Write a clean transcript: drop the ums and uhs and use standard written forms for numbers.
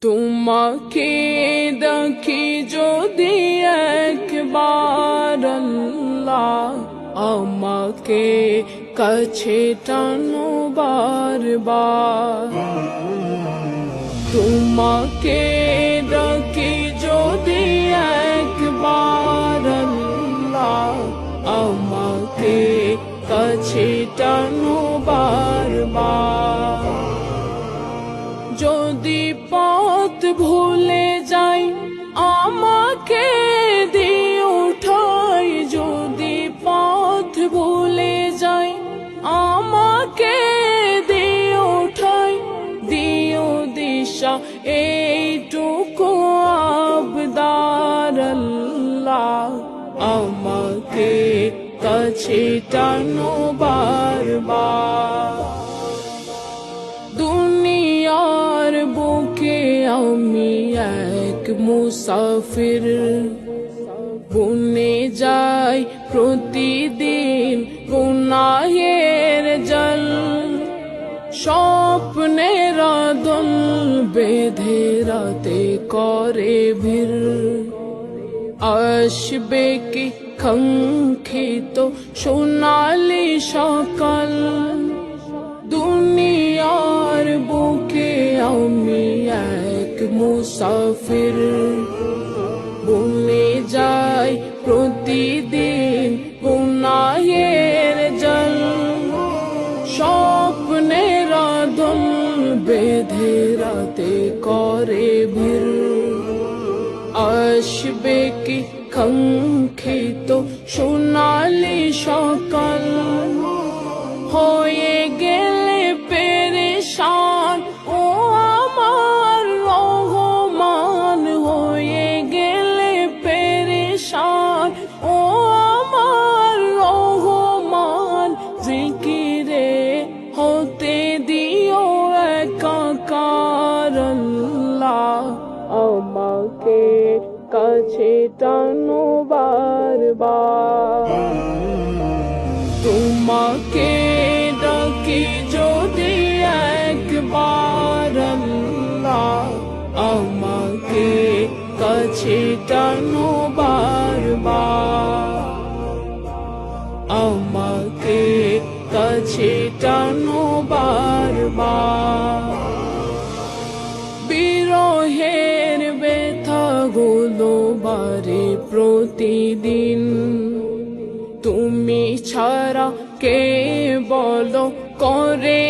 তোমাকে দেখি যদি একবার আল্লাহ, আমাকে কাছে টানো বারবার। তোমাকে দেখি যদি একবার আল্লাহ, আমাকে কাছে টানো বারবার। যদি পথ ভুলে যাই আমাকে দিও ঠাই, যদি পথ ভুলে যাই আমাকে দিও ঠাই, দিও দিশা এইটুকু আবদার আল্লাহ, আমাকে কাছে টানো বারবার। দুনিয়ার বুকে আমি এক মুসাফির, বুনে যাই প্রতিদিন গুনাহের জল। স্বপ্নের দল বেঁধে রাতে করে ভিড়, আসবে কি কাঙ্ক্ষিত সোনালি সকাল। দুনিয়ার বুকে আমি এক মুসাফির, বুনে যাই প্রতিদিন গুনাহের জল। স্বপ্নের দল বেঁধে রাতে করে ভিড়, আসবে কি কাঙ্ক্ষিত সোনালি সকাল। হয়ে গেলে পেরেশান ও আমার রহমান, হয়ে গেলে পেরেশান ও আমার রহমান। জিকিরে হতে দিও একাকার আল্লাহ, আমাকে কাছে টানো বারবার। তোমাকে ডাকি যদি একবার আল্লাহ, আমাকে কাছে টানো বারবার, আমাকে কাছে টানো বারবার। বিরহের ব্যথাগুলো বারে প্রতিদিন, তুমি ছাড়া কে বলো করে